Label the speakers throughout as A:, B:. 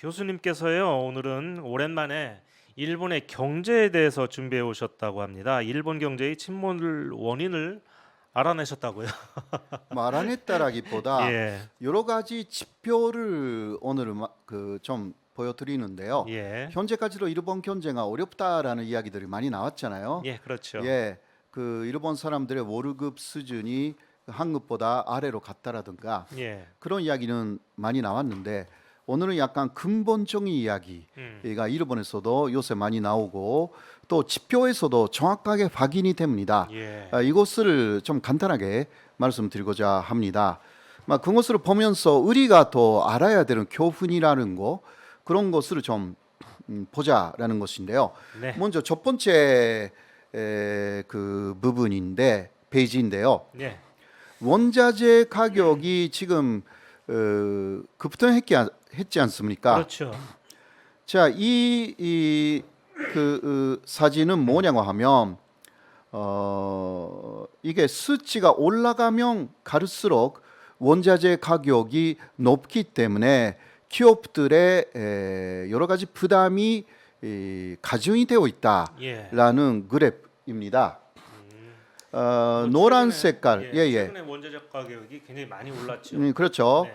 A: 교수님께서요, 오늘은 오랜만에 일본의 경제에 대해서 준비해 오셨다고 합니다. 일본 경제의 침몰 원인을 알아내셨다고요?
B: 말안했다라기보다
A: 예,
B: 여러 가지 지표를 오늘 좀 보여드리는데요.
A: 예,
B: 현재까지도 일본 경제가 어렵다라는 이야기들이 많이 나왔잖아요.
A: 예, 그렇죠.
B: 예, 그 일본 사람들의 월급 수준이 한국보다 아래로 갔다라든가
A: 예,
B: 그런 이야기는 많이 나왔는데 오늘은 약간 근본적인 이야기가 일본에서도 요새 많이 나오고 또 지표에서도 정확하게 확인이 됩니다.
A: 예,
B: 이것을 좀 간단하게 말씀드리고자 합니다. 그것을 보면서 우리가 더 알아야 되는 교훈이라는 거 그런 것을 좀 보자라는 것인데요.
A: 네,
B: 먼저 첫 번째 그 부분인데 페이지인데요.
A: 네,
B: 원자재 가격이 지금 급등했지 않습니까?
A: 그렇죠.
B: 자, 이 사진은 뭐냐고 하면 이게 수치가 올라가면 갈수록 원자재 가격이 높기 때문에 기업들의 여러 가지 부담이 가중이 되어
A: 예,
B: 있다라는 그래프입니다.
A: 뭐
B: 노란
A: 최근에,
B: 색깔,
A: 예,
B: 예.
A: 최근에 원자재 가격이 굉장히 많이 올랐죠.
B: 그렇죠.
A: 네,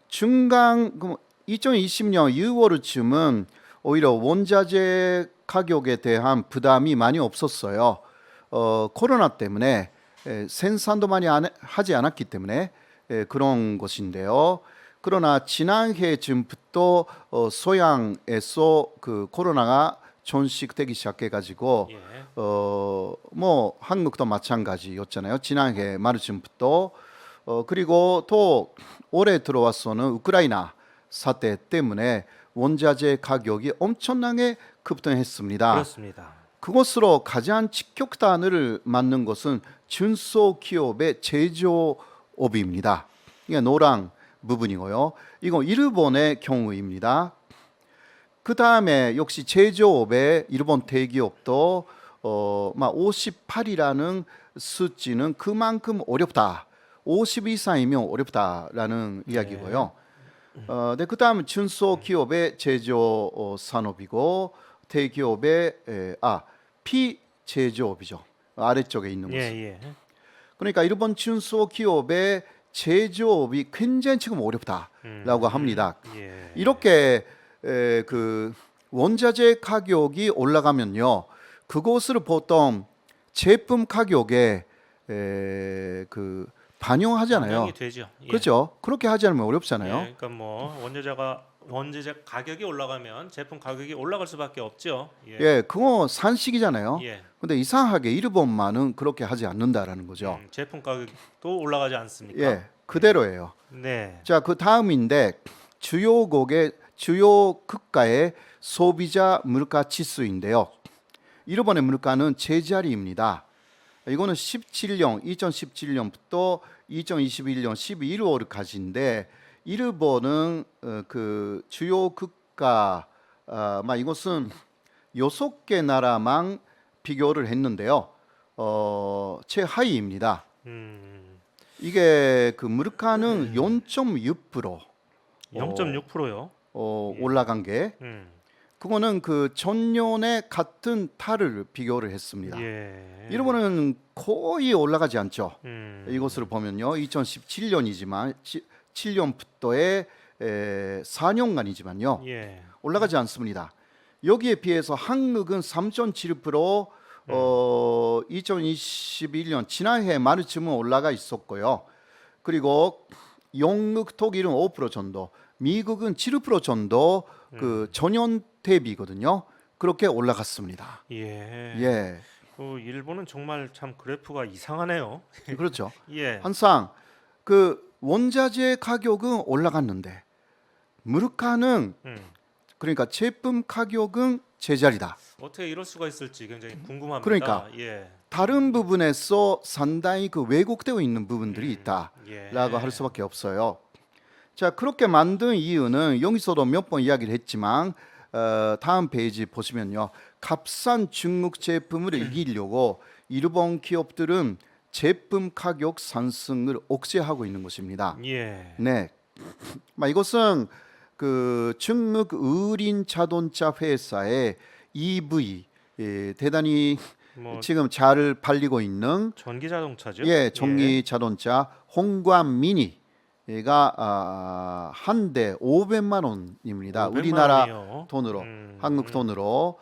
B: 중간 2020년 6월쯤은 오히려 원자재 가격에 대한 부담이 많이 없었어요. 코로나 때문에 생산도 많이 하지 않았기 때문에 그런 것인데요. 그러나 지난해쯤부터 소양에서 그 코로나가 전식되기 시작해가지고
A: 예,
B: 뭐 한국도 마찬가지였잖아요. 지난해 말쯤부터 그리고 또 올해 들어와서는 우크라이나 사태 때문에 원자재 가격이 엄청나게 급등했습니다.
A: 그렇습니다.
B: 그것으로 가장 직격탄을 맞는 것은 중소기업의 제조업입니다. 이게 노랑 부분이고요. 이거 일본의 경우입니다. 그 다음에 역시 제조업의 일본 대기업도 58이라는 수치는 그만큼 어렵다. 50 이상이면 어렵다라는 이야기고요. 네, 그 다음은 중소기업의 제조 산업이고 대기업의 피제조업이죠. 아래쪽에 있는
A: 예,
B: 것은.
A: 예,
B: 그러니까 일본 중소기업의 제조업이 굉장히 지금 어렵다라고 합니다.
A: 예,
B: 이렇게 그 원자재 가격이 올라가면요, 그것을 보통 제품 가격에 그 반영하잖아요.
A: 반영이 되죠. 예.
B: 그렇죠? 그렇게 하지 않으면 어렵잖아요.
A: 예, 그러니까 뭐 원자재 가격이 올라가면 제품 가격이 올라갈 수밖에 없죠. 예.
B: 예, 그거 산식이잖아요.
A: 예.
B: 근데 이상하게 일본만은 그렇게 하지 않는다라는 거죠.
A: 제품 가격도 올라가지 않습니까?
B: 예, 그대로예요.
A: 네.
B: 자, 그 다음인데 주요 국가의 소비자 물가 지수인데요. 일본의 물가는 제자리입니다. 이거는 2017년부터 2021년 12월까지인데 일본은 그 주요 국가 이것은 6개 나라만 비교를 했는데요. 최하위입니다.
A: 음.
B: 이게 그 물가는 0.6%
A: 0.6%요.
B: 올라간 게 그거는 그 전년의 같은 달을 비교를 했습니다.
A: 예.
B: 일본은 거의 올라가지 않죠. 이것을
A: 음.
B: 보면요, 2017년이지만 7년부터의 4년간이지만요,
A: 예.
B: 올라가지 않습니다. 여기에 비해서 한국은 3.7% 2021년 지난해 말쯤은 올라가 있었고요. 그리고 영국, 독일은 5% 정도, 미국은 7% 정도 그 전년 대비거든요. 그렇게 올라갔습니다.
A: 예.
B: 예,
A: 그 일본은 정말 참 그래프가 이상하네요.
B: 그렇죠.
A: 예.
B: 항상 그 원자재 가격은 올라갔는데 물가는
A: 음.
B: 그러니까 제품 가격은 제자리다.
A: 어떻게 이럴 수가 있을지 굉장히 궁금합니다.
B: 그러니까
A: 예.
B: 다른 부분에서 상당히 그 왜곡되어 있는 부분들이
A: 예.
B: 있다라고 할 수밖에 없어요. 자, 그렇게 만든 이유는 여기서도 몇 번 이야기를 했지만 다음 페이지 보시면요, 값싼 중국 제품을 이기려고 일본 기업들은 제품 가격 상승을 억제하고 있는 것입니다.
A: 예.
B: 네, 이것은 그 중국 의린 자동차 회사의 EV 대단히
A: 뭐
B: 지금 잘 팔리고 있는
A: 전기 자동차죠?
B: 전기 자동차 홍관 미니가 한 대 500만 원입니다.
A: 500만
B: 우리나라
A: 원이요.
B: 돈으로 한국 돈으로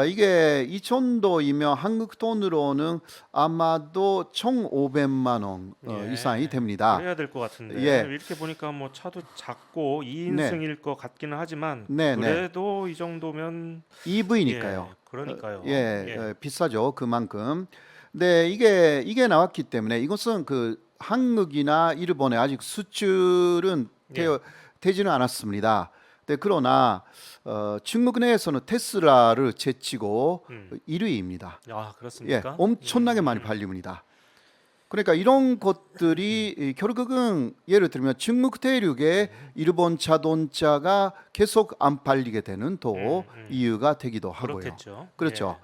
B: 이게 이 정도이면 한국 돈으로는 아마도 1,500만 원
A: 예.
B: 이상이 됩니다.
A: 그래야 될 것 같은데
B: 예.
A: 이렇게 보니까 뭐 차도 작고
B: 네.
A: 2인승일 것 같기는 하지만
B: 네, 네.
A: 그래도 이 정도면
B: EV니까요.
A: 예, 그러니까요.
B: 비싸죠. 그만큼. 근데 이게 나왔기 때문에 이것은 그 한국이나 일본에 아직 수출은 되지는 않았습니다. 근데 그러나 중국 내에서는 테슬라를 제치고 1위입니다.
A: 아, 그렇습니까?
B: 엄청나게 많이 팔립니다. 그러니까 이런 것들이 결국은 예를 들면 중국 대륙에 일본 자동차가 계속 안 팔리게 되는 또 이유가 되기도 하고요.
A: 그렇겠죠.
B: 그렇죠.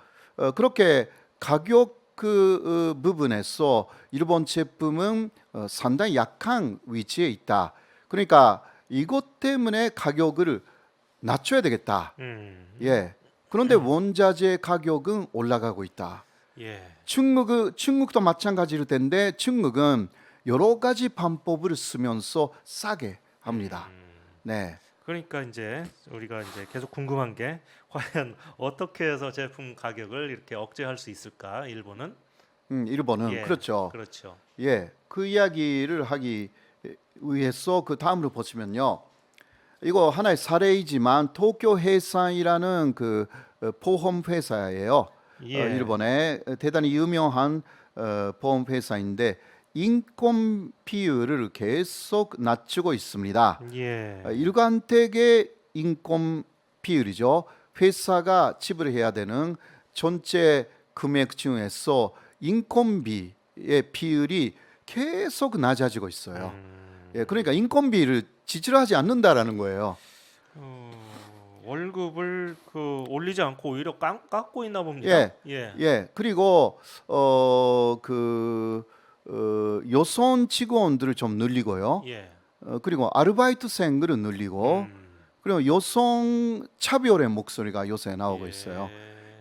B: 그렇게 가격 그 부분에서 일본 제품은 상당히 약한 위치에 있다. 그러니까 이것 때문에 가격을 낮춰야 되겠다. 그런데 원자재 가격은 올라가고 있다. 중국도 마찬가지일 텐데 중국은 여러 가지 방법을 쓰면서 싸게 합니다. 네.
A: 그러니까 이제 우리가 이제 계속 궁금한 게 과연 어떻게 해서 제품 가격을 이렇게 억제할 수 있을까? 일본은?
B: 일본은 그렇죠.
A: 그렇죠.
B: 그 이야기를 하기 위해서 그 다음으로 보시면요. 이거 하나의 사례이지만 도쿄 해상이라는 그 보험 회사예요. 일본의 대단히 유명한 보험 회사인데 인건 비율을 계속 낮추고 있습니다. 일관되게 인건 비율이죠. 회사가 지불해야 되는 전체 금액 중에서 인건비의 비율이 계속 낮아지고 있어요. 그러니까 인건비를 지출하지 않는다라는 거예요.
A: 월급을 올리지 않고 오히려 깎고 있나 봅니다.
B: 그리고 여성 직원들을 좀 늘리고요. 그리고 아르바이트생들을 늘리고 그리고 여성 차별의 목소리가 요새 나오고 있어요.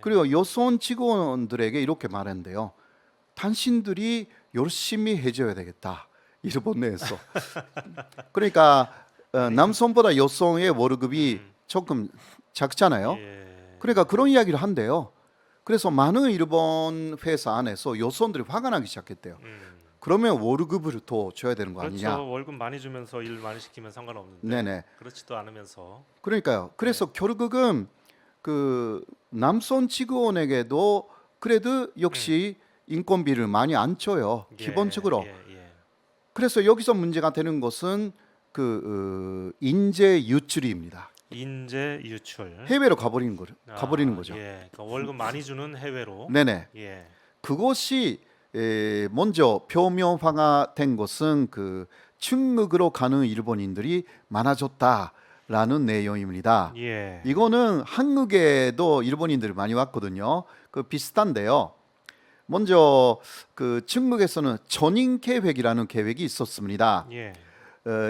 B: 그리고 여성 직원들에게 이렇게 말한대요. 당신들이 열심히 해줘야 되겠다. 일본 내에서. 그러니까 남성보다 여성의 월급이 조금 작잖아요. 그러니까 그런 이야기를 한대요. 그래서 많은 일본 회사 안에서 여성들이 화가 나기 시작했대요. 그러면 월급을 더 줘야 되는 거
A: 그렇죠.
B: 아니냐?
A: 월급 많이 주면서 일 많이 시키면 상관없는데
B: 네네.
A: 그렇지도 않으면서.
B: 그러니까요. 그래서 결국은 그 남성 직원에게도 그래도 역시 인건비를 많이 안 줘요. 기본적으로. 그래서 여기서 문제가 되는 것은 그 인재 유출입니다.
A: 인재 유출.
B: 해외로 가버리는 거죠.
A: 그러니까 월급 많이 주는 해외로.
B: 네네. 그것이 먼저 표면화가 된 것은 그 중국으로 가는 일본인들이 많아졌다라는 내용입니다. 이거는 한국에도 일본인들이 많이 왔거든요. 그 비슷한데요. 먼저 그 중국에서는 전임 계획이라는 계획이 있었습니다.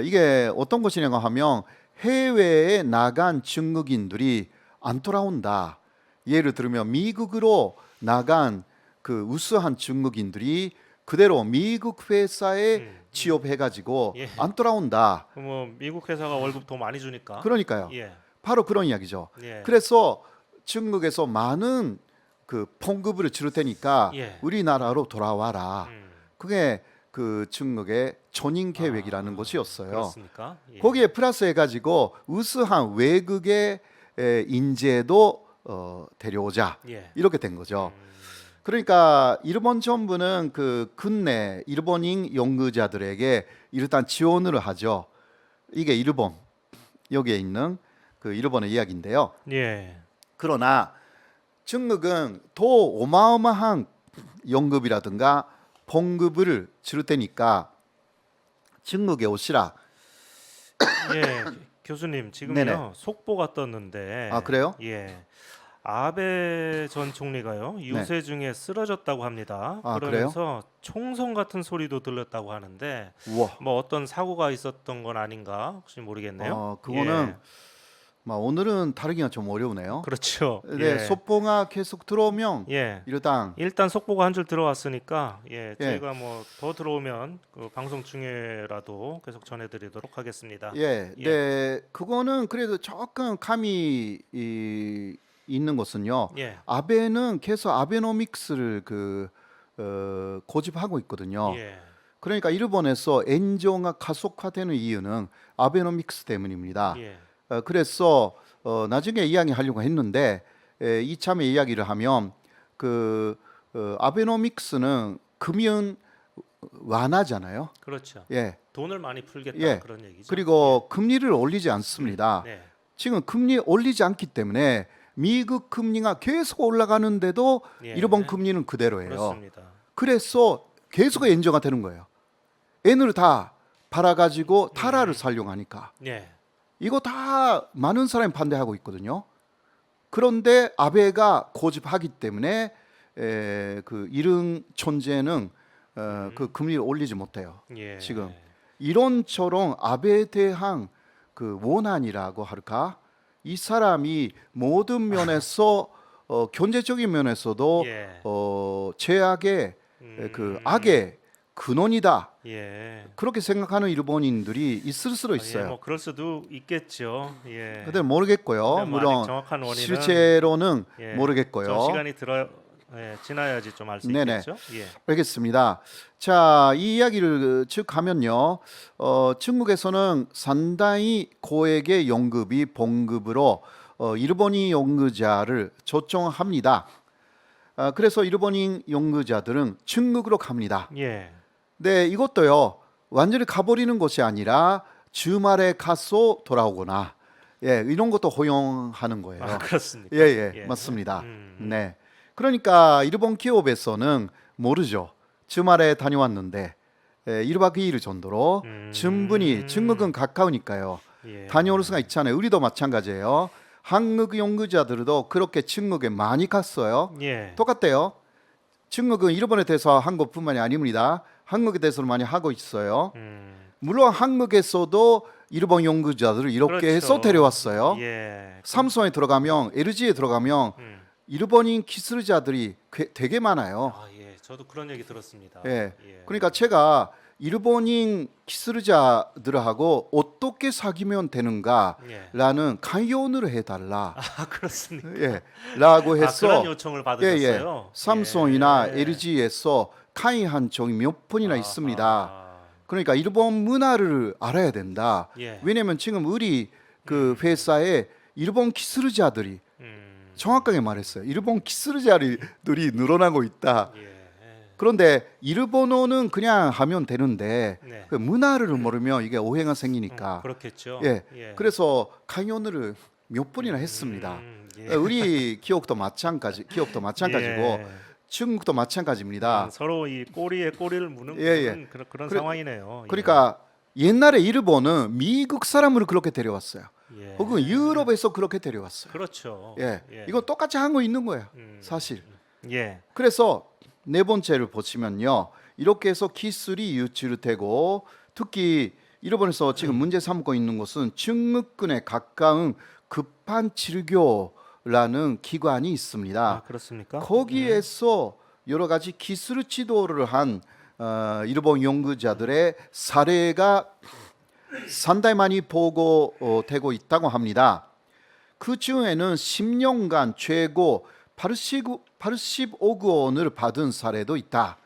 B: 이게 어떤 것이냐고 하면 해외에 나간 중국인들이 안 돌아온다. 예를 들면 미국으로 나간 그 우수한 중국인들이 그대로 미국 회사에 취업해가지고 안 돌아온다.
A: 뭐 미국 회사가 월급 더 많이 주니까.
B: 그러니까요. 바로 그런 이야기죠. 그래서 중국에서 많은 그 봉급을 줄 테니까 우리나라로 돌아와라. 그게 그 중국의 전임 계획이라는 것이었어요.
A: 그렇습니까?
B: 거기에 플러스해가지고 우수한 외국의 인재도 데려오자 이렇게 된 거죠. 그러니까 일본 정부는 그 국내 일본인 연구자들에게 일단 지원을 하죠. 이게 일본 여기에 있는 그 일본의 이야기인데요. 그러나 중국은 더 어마어마한 연급이라든가 봉급을 줄 테니까 중국에 오시라.
A: 교수님 지금요 속보가 떴는데.
B: 그래요?
A: 아베 전 총리가요 유세 중에 쓰러졌다고 합니다.
B: 아,
A: 그러면서 총성 같은 소리도 들렸다고 하는데
B: 우와.
A: 뭐 어떤 사고가 있었던 건 아닌가 혹시 모르겠네요.
B: 그거는 오늘은 다루기가 좀 어려우네요.
A: 그렇죠.
B: 네, 속보가 계속 들어오면
A: 예.
B: 일단
A: 일단 속보가 한 줄 들어왔으니까
B: 예.
A: 저희가 뭐 더 들어오면 그 방송 중에라도 계속 전해드리도록 하겠습니다.
B: 네, 그거는 그래도 조금 감이 있는 것은요.
A: 예.
B: 아베는 계속 아베노믹스를 고집하고 있거든요.
A: 예.
B: 그러니까 일본에서 엔조가 가속화되는 이유는 아베노믹스 때문입니다.
A: 예.
B: 그래서 나중에 이야기하려고 했는데 이참에 이야기를 하면 아베노믹스는 금융 완화잖아요.
A: 그렇죠.
B: 예.
A: 돈을 많이 풀겠다
B: 예.
A: 그런 얘기죠.
B: 그리고 금리를 올리지 않습니다.
A: 네.
B: 지금 금리 올리지 않기 때문에 미국 금리가 계속 올라가는데도
A: 예.
B: 일본 금리는 그대로예요.
A: 그렇습니다.
B: 그래서 계속 엔저가 되는 거예요. 엔을 다 팔아가지고 타라를 살려고 하니까
A: 예.
B: 이거 다 많은 사람이 반대하고 있거든요. 그런데 아베가 고집하기 때문에 이런 존재는 그 금리를 올리지 못해요.
A: 예.
B: 지금 이론처럼 아베에 대한 그 원한이라고 할까? 이 사람이 모든 면에서 경제적인 면에서도
A: 예.
B: 제약의 그 악의 근원이다.
A: 예.
B: 그렇게 생각하는 일본인들이 있을 수도 있어요.
A: 뭐 그럴 수도 있겠죠. 예.
B: 근데 모르겠고요.
A: 근데 뭐
B: 물론
A: 아직 정확한 원인은
B: 실제로는
A: 예.
B: 모르겠고요.
A: 좀 시간이 지나야지 좀 알 수
B: 네네.
A: 있겠죠. 예.
B: 알겠습니다. 자, 이 이야기를 쭉 가면요. 중국에서는 상당히 고액의 연급이 봉급으로 일본인 연구자를 초청합니다. 그래서 일본인 연구자들은 중국으로 갑니다.
A: 예.
B: 네, 이것도요. 완전히 가버리는 것이 아니라 주말에 가서 돌아오거나 이런 것도 허용하는 거예요.
A: 아, 그렇습니까?
B: 예, 맞습니다. 네. 그러니까 일본 기업에서는 모르죠. 주말에 다녀왔는데 1박 2일 정도로 충분히 중국은 가까우니까요.
A: 예.
B: 다녀올 수가 있잖아요. 우리도 마찬가지예요. 한국 연구자들도 그렇게 중국에 많이 갔어요.
A: 예.
B: 똑같대요. 중국은 일본에 대해서 한 것뿐만이 아닙니다. 한국에 대해서는 많이 하고 있어요. 물론 한국에서도 일본 연구자들을 이렇게
A: 그렇죠.
B: 해서 데려왔어요.
A: 예.
B: 삼성에 들어가면 LG에 들어가면 일본인 기술자들이 되게 많아요.
A: 아, 예. 저도 그런 얘기 들었습니다.
B: 예.
A: 예.
B: 그러니까 제가 일본인 기술자들하고 어떻게 사귀면 되는가라는 강연을 해달라.
A: 아, 그렇습니까?
B: 예, 라고 해서
A: 그런 요청을 받으셨어요?
B: 삼성이나
A: 예.
B: LG에서 강의한 적이 몇 번이나
A: 아하.
B: 있습니다. 그러니까 일본 문화를 알아야 된다.
A: 예.
B: 왜냐하면 지금 우리 그 회사에 일본 기술자들이 정확하게 말했어요. 일본 기술자들이 늘어나고 있다.
A: 예.
B: 그런데 일본어는 그냥 하면 되는데
A: 네.
B: 그 문화를 모르면 이게 오해가 생기니까.
A: 그렇겠죠.
B: 예. 그래서 강연을 몇 번이나 했습니다.
A: 예.
B: 우리 기억도 마찬가지고
A: 예.
B: 중국도 마찬가지입니다.
A: 서로 이 꼬리에 꼬리를 무는
B: 예.
A: 그런
B: 그래-
A: 상황이네요. 예.
B: 그러니까 옛날에 일본은 미국 사람을 그렇게 데려왔어요.
A: 예.
B: 혹은 유럽에서 그렇게 데려왔어요.
A: 그렇죠.
B: 예. 이거 똑같이 하고 있는 거예요.
A: 음.
B: 사실.
A: 예.
B: 그래서 네 번째를 보시면요. 이렇게 해서 기술이 유출되고 특히 일본에서 지금 문제 삼고 있는 것은 중국군에 가까운 급한 치료라는 기관이 있습니다.
A: 아, 그렇습니까?
B: 거기에서 여러 가지 기술 지도를 한 일본 연구자들의 사례가 상당히 많이 보고되고 있다고 합니다. 그 중에는 10년간 최고 85억 원을 받은 사례도 있다.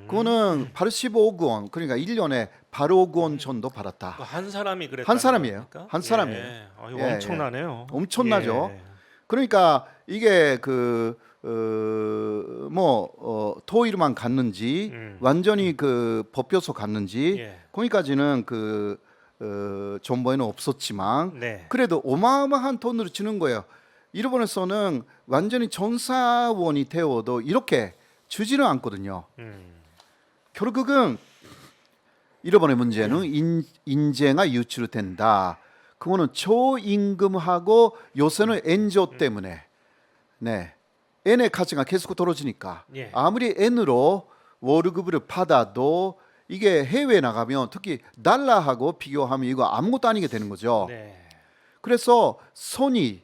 B: 그거는 85억 원, 그러니까 1년에 8억 원 정도 받았다.
A: 한 사람이 그랬다.
B: 한 사람이에요. 한 사람이에요.
A: 아, 이거
B: 예,
A: 엄청나네요.
B: 엄청나죠.
A: 예.
B: 그러니까 이게 토일만 갔는지 완전히 그 법교소 갔는지
A: 예.
B: 거기까지는 정보에는 없었지만
A: 네.
B: 그래도 어마어마한 돈을 주는 거예요. 일본에서는 완전히 전사원이 되어도 이렇게 주지는 않거든요. 결국은 일본의 문제는 인재가 유출된다. 그거는 초임금하고 요새는 엔조 때문에 네. N의 가치가 계속 떨어지니까
A: 예.
B: 아무리 N으로 월급을 받아도 이게 해외에 나가면 특히 달러하고 비교하면 이거 아무것도 아니게 되는 거죠.
A: 네.
B: 그래서 소니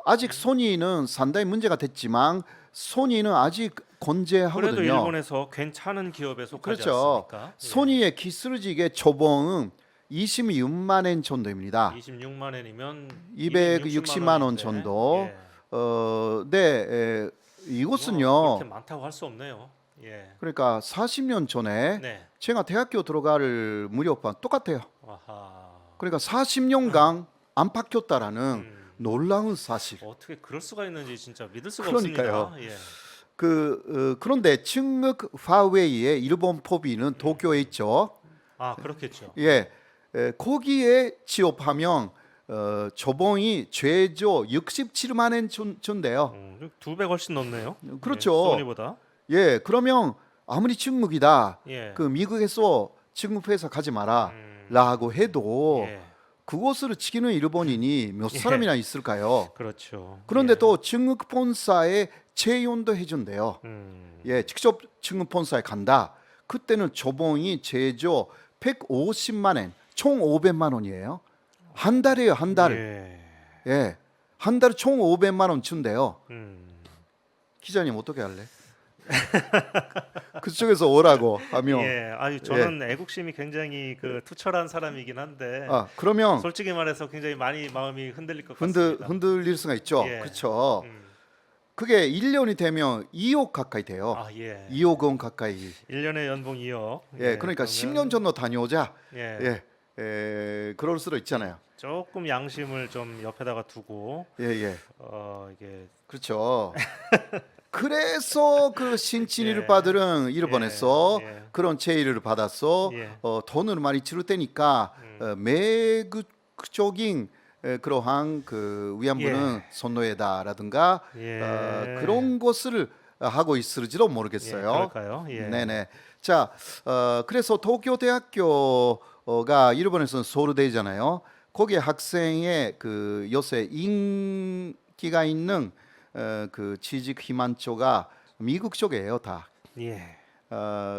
B: 아직 소니는 상당히 문제가 됐지만 소니는 아직
A: 그래도
B: 건재하거든요.
A: 일본에서 괜찮은 기업에 속하지
B: 그렇죠.
A: 않습니까?
B: 소니의 기술직의 초봉은 26만 엔 정도입니다.
A: 26만 원이면
B: 260만 원 정도. 네, 이곳은요.
A: 그렇게 많다고 할 수 없네요. 예.
B: 그러니까 40년 전에
A: 네.
B: 제가 대학교 들어갈 무렵과 똑같아요.
A: 아하.
B: 그러니까 40년간 안 바뀌었다라는 놀라운 사실.
A: 어떻게 그럴 수가 있는지 진짜 믿을 수가
B: 그러니까요.
A: 없습니다. 예.
B: 그런데 충북 화웨이의 일본 포비는 도쿄에 있죠.
A: 아, 그렇겠죠.
B: 예, 거기에 취업하면 조봉이 최저 67만 엔 준대요.
A: 2배 훨씬 넘네요.
B: 그렇죠.
A: 예, 소니보다.
B: 예, 그러면 아무리 충북이다.
A: 예.
B: 그 미국에서 충북 회사 가지 마라.
A: 음,
B: 라고 해도
A: 예.
B: 그곳을 지키는 일본인이 몇 사람이나 있을까요?
A: 그렇죠.
B: 그런데
A: 예.
B: 또 충북 본사에 채용도 해준대요. 예, 직접 충북 본사에 간다. 그때는 조봉이 최저 150만 엔, 총 500만 원이에요. 한 달이에요, 한 달.
A: 예.
B: 예, 한 달에 총 500만 원 준대요.
A: 음.
B: 기자님 어떻게 할래? 그쪽에서 오라고 하면
A: 예. 아니 저는 애국심이 굉장히 그 투철한 사람이긴 한데
B: 그러면
A: 솔직히 말해서 굉장히 많이 마음이 흔들릴 것 같습니다.
B: 흔들릴 수가 있죠.
A: 예.
B: 그렇죠.
A: 음.
B: 그게 1년이 되면 2억 가까이 돼요.
A: 아, 예.
B: 2억 원 가까이.
A: 1년에 연봉 2억.
B: 예, 그러니까
A: 그러면
B: 10년 전로 다녀오자.
A: 예.
B: 그럴 수도 있잖아요.
A: 조금 양심을 좀 옆에다가 두고
B: 예.
A: 이게
B: 그렇죠. 그래서 그 신친이를
A: 예.
B: 받으는 일본에서
A: 예.
B: 그런 제의를 받아서
A: 예.
B: 돈을 많이 치를 때니까 매국적인 그러한 그 위안부는 선노예다라든가
A: 예.
B: 그런 것을 하고 있을지도 모르겠어요.
A: 그럴까요? 예.
B: 네네. 자, 그래서 도쿄 대학교가 일본에서는 서울대잖아요. 거기에 학생의 그 요새 인기가 있는 그 취직 희망처가 미국 쪽이에요, 다.
A: 예.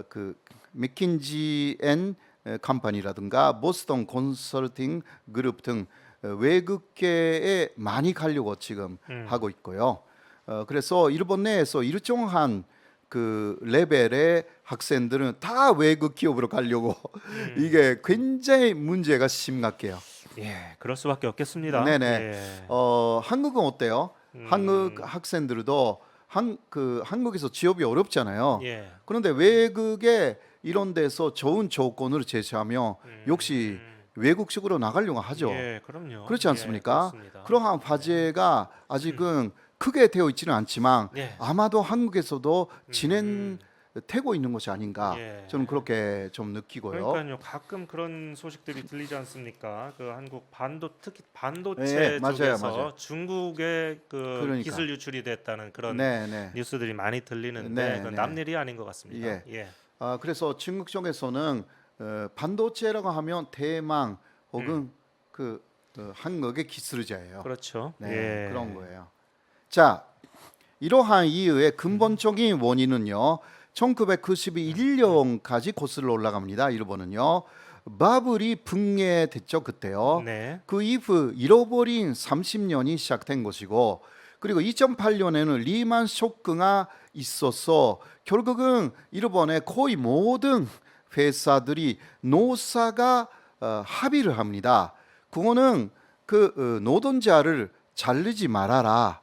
B: 그 맥킨지 앤 컴퍼니라든가 보스턴 컨설팅 그룹 등 외국계에 많이 가려고 지금 하고 있고요. 그래서 일본 내에서 일정한 그 레벨의 학생들은 다 외국 기업으로 가려고 이게 굉장히 문제가 심각해요.
A: 예. 그럴 수밖에 없겠습니다.
B: 네네.
A: 예.
B: 한국은 어때요? 한국 학생들도 한국에서 취업이 어렵잖아요.
A: 예.
B: 그런데 외국에 이런 데서 좋은 조건을 제시하면 역시 외국식으로 나가려고 하죠.
A: 예, 그럼요.
B: 그렇지 않습니까?
A: 그렇습니다.
B: 그러한 화제가 아직은 크게 되어 있지는 않지만
A: 예.
B: 아마도 한국에서도 진행되고 있는 것이 아닌가
A: 예.
B: 저는 그렇게 좀 느끼고요.
A: 그러니까요. 가끔 그런 소식들이 들리지 않습니까? 그 한국 특히 반도체
B: 예, 맞아요,
A: 쪽에서
B: 맞아요.
A: 중국의 그
B: 그러니까.
A: 기술 유출이 됐다는 그런
B: 네.
A: 뉴스들이 많이 들리는데
B: 네,
A: 그건
B: 네.
A: 남일이 아닌 것 같습니다.
B: 예.
A: 예.
B: 그래서 중국 쪽에서는 반도체라고 하면 대망 혹은 그 한국의 기술자예요.
A: 그렇죠.
B: 네,
A: 예.
B: 그런 거예요. 자, 이러한 이유의 근본적인 원인은요. 1991년까지 거슬러 올라갑니다. 일본은요. 바블이 붕괴됐죠 그때요.
A: 네.
B: 그 이후 잃어버린 30년이 시작된 것이고 그리고 2008년에는 리만 쇼크가 있어서 결국은 일본의 거의 모든 회사들이 노사가 합의를 합니다. 그거는 그 노동자를 자르지 말아라.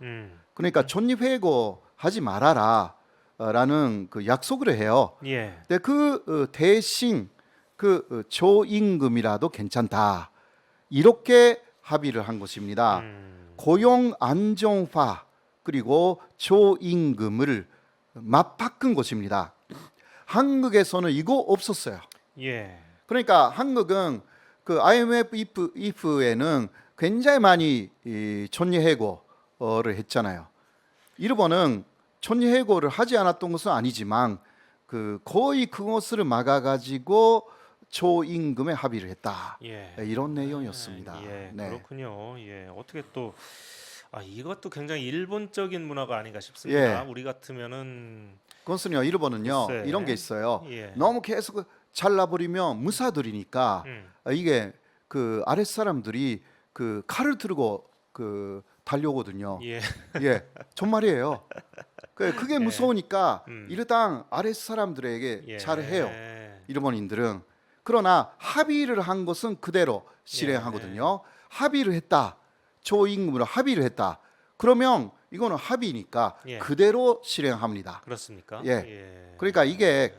B: 그러니까 존립해고하지 말아라. 라는 그 약속을 해요.
A: 예.
B: 근데 그 대신 그 조임금이라도 괜찮다. 이렇게 합의를 한 것입니다. 고용 안정화 그리고 조임금을 맞바꾼 것입니다. 한국에서는 이거 없었어요.
A: 예.
B: 그러니까 한국은 그 IMF에는 굉장히 많이 촌리해고를 했잖아요. 일본은 촌리해고를 하지 않았던 것은 아니지만 그 거의 그것을 막아가지고 초임금에 합의를 했다.
A: 예.
B: 이런 내용이었습니다.
A: 예.
B: 네.
A: 그렇군요. 예. 어떻게 또 아, 이것도 굉장히 일본적인 문화가 아닌가 싶습니다.
B: 예.
A: 우리 같으면은
B: 그것은요, 일본은요
A: 글쎄.
B: 이런 게 있어요.
A: 예.
B: 너무 계속 잘라버리면 무사들이니까 이게 그 아랫 사람들이 그 칼을 들고 그 달려오거든요.
A: 예.
B: 예, 정말이에요. 그게 무서우니까
A: 음.
B: 일단 아랫 사람들에게
A: 예.
B: 잘해요. 일본인들은. 그러나 합의를 한 것은 그대로 실행하거든요. 합의를 했다. 초임금으로 합의를 했다. 그러면 이거는 합의니까
A: 예.
B: 그대로 실행합니다.
A: 그렇습니까?
B: 예. 그러니까 이게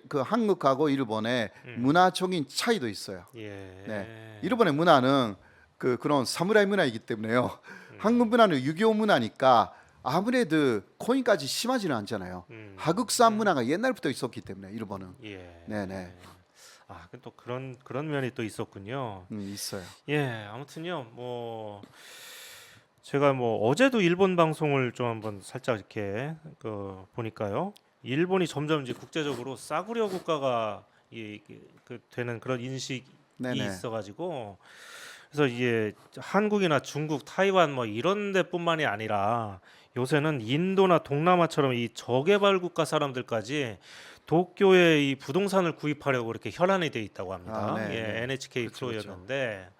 B: 그 한국하고 일본의 문화적인 차이도 있어요.
A: 예.
B: 네. 일본의 문화는 그런 사무라이 문화이기 때문에요. 한국 문화는 유교 문화니까 아무래도 코인까지 심하지는 않잖아요. 하극상 문화가 옛날부터 있었기 때문에 일본은.
A: 예.
B: 네네.
A: 아, 또 그런 면이 또 있었군요.
B: 있어요.
A: 예, 아무튼요, 뭐 제가 뭐 어제도 일본 방송을 좀 한번 살짝 이렇게 보니까요, 일본이 점점 이제 국제적으로 싸구려 국가가 되는 그런 인식이
B: 네네.
A: 있어가지고, 그래서 이게 한국이나 중국, 타이완 뭐 이런 데뿐만이 아니라 요새는 인도나 동남아처럼 이 저개발 국가 사람들까지 도쿄에 이 부동산을 구입하려고 이렇게 혈안이 돼 있다고 합니다.
B: 아, 네,
A: 예,
B: 네.
A: NHK
B: 그렇죠,
A: 프로였는데,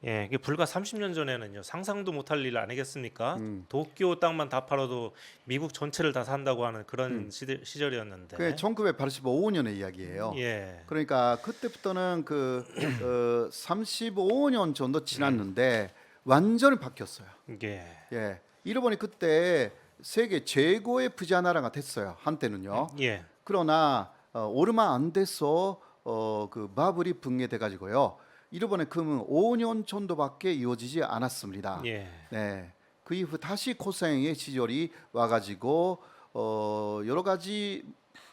A: 예, 이게 불과 30년 전에는요 상상도 못할 일 아니겠습니까?
B: 음.
A: 도쿄 땅만 다 팔아도 미국 전체를 다 산다고 하는 그런 시절이었는데,
B: 그게 1985년의 이야기예요.
A: 예,
B: 그러니까 그때부터는 35년 정도 지났는데 완전히 바뀌었어요.
A: 예,
B: 예. 일본이 그때 세계 최고의 부자 나라가 됐어요. 한때는요.
A: 예,
B: 그러나 얼마 안 돼서 그 바블이 붕괴돼 가지고요. 일본의 금은 5년 정도밖에 이어지지 않았습니다.
A: 예,
B: 네. 그 이후 다시 고생의 시절이 와가지고 여러 가지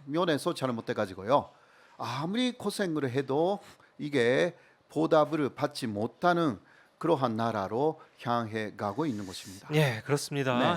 B: 면에서 잘못돼 가지고요. 아무리 고생을 해도 이게 보답을 받지 못하는 그러한 나라로 향해 가고 있는 것입니다.
A: 예, 그렇습니다.
B: 네.